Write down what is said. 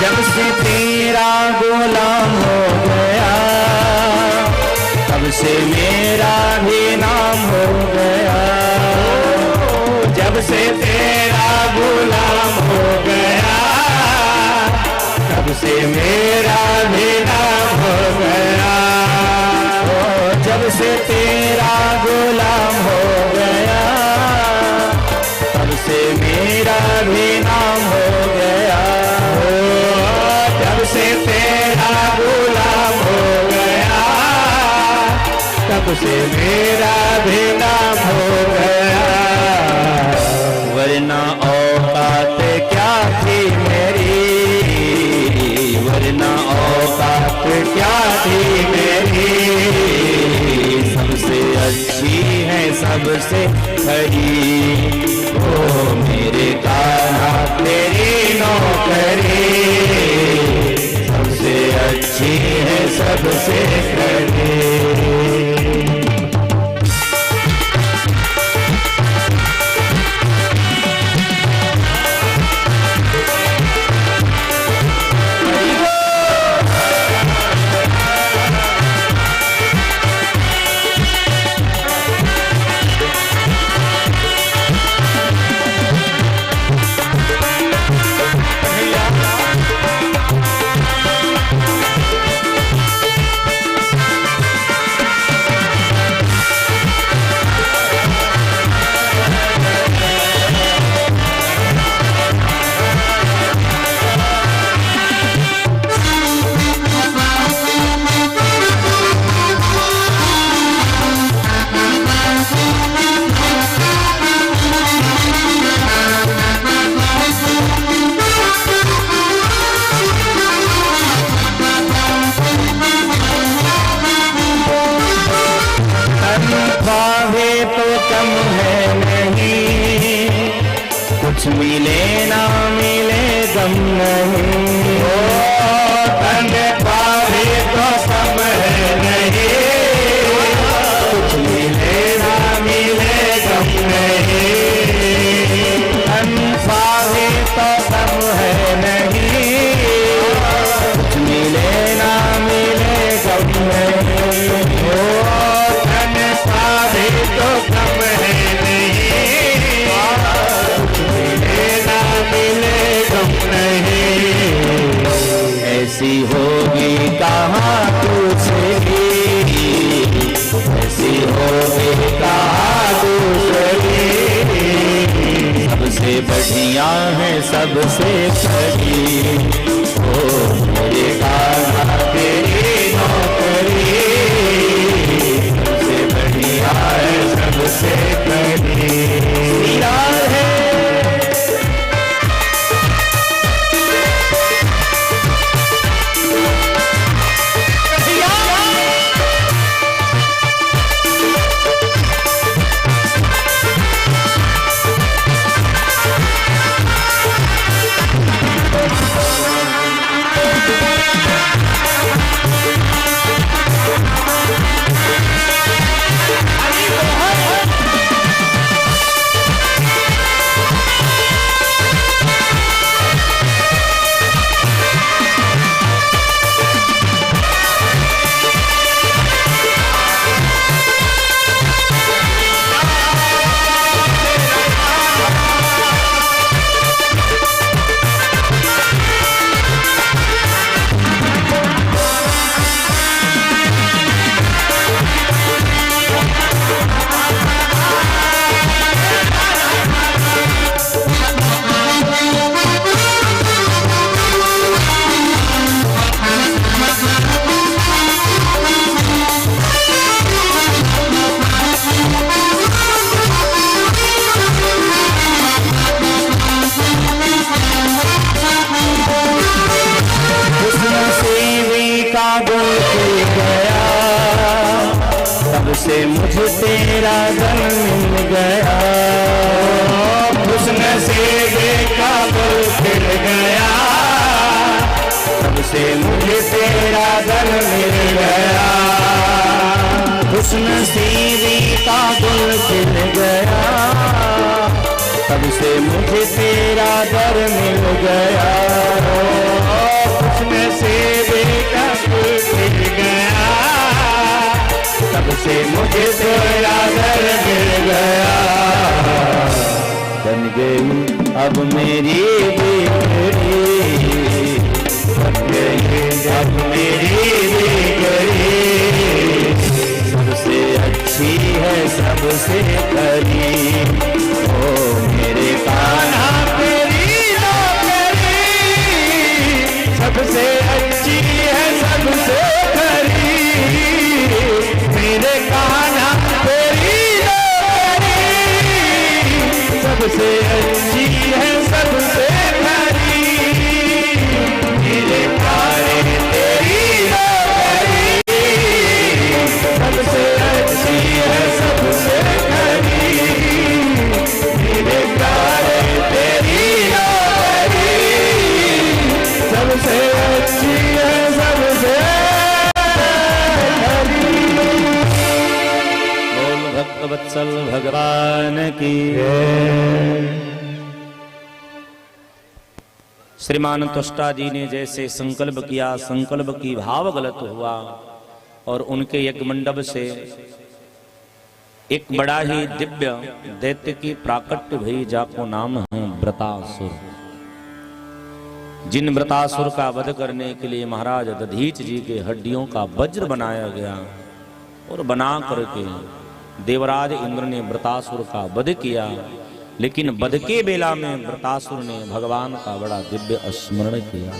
जब से तेरा गुलाम हो गया, तब से मेरा भी नाम हो गया। जब से तेरा गुलाम हो गया, तब से मेरा भी नाम हो गया। जब से तेरा गुलाम हो गया, तब से मेरा भी नाम हो गया। जब से तेरा गुलाम हो गया, तब से मेरा भी नाम हो गया। वरना औकात क्या थी मेरी, वरना औकात क्या थी मेरी। सबसे अच्छी है सबसे खरी, ओ मेरे कान्हा तेरी नौकरी। सबसे अच्छी है सबसे खरी। कुछ मिले ना मिले गम नहीं, ओ तन पावे तो कम है नहीं। कुछ मिले ना मिले गम नहीं, तन पावे तो कम है नहीं। कुछ मिले ना मिले गम नहीं, ओ तन पावे तो कम है नहीं। ऐसी होगी कहाँ दूसरी, ऐसी होगी कहाँ दूसरी। सबसे बढ़िया है सबसे खरी, ओ मेरे कान्हा तेरी नौकरी। सबसे बढ़िया है सबसे खरी। है से मुझे तेरा गम मिल गया। खुशनसीबी का गुल खिल गया, तब से मुझे तेरा गम मिल गया। खुशनसीबी का गुल खिल गया, तब से मुझे तेरा दर मिल गया। से मुझे तेरा दर मिल गया। बन गई अब मेरी बिगड़ी, बन गई अब मेरी बिगड़ी, सबसे अच्छी है सबसे करीब। ओ मेरे कान्हा तेरी नौकरी, सबसे अच्छी है सबसे करीब। मेरे कान्हा तेरी नौकरी, सबसे अच्छी है सबसे करीब। मेरे प्यारे तेरी नौकरी, सबसे अच्छी है सबसे करीब। मेरे प्यारे तेरी नौकरी, सबसे अच्छी है सबसे करीब। बोल भक्तवत्सल भगवान की। श्रीमान तुष्टा जी ने जैसे संकल्प किया, संकल्प की भाव गलत हुआ और उनके यज्ञ मंडप से एक बड़ा ही दिव्य दैत्य की प्राकट्य भई, जाको नाम है व्रतासुर। जिन व्रतासुर का वध करने के लिए महाराज दधीच जी के हड्डियों का वज्र बनाया गया और बना करके देवराज इंद्र ने व्रतासुर का वध किया। लेकिन वध के बेला में व्रतासुर ने भगवान का बड़ा दिव्य स्मरण किया।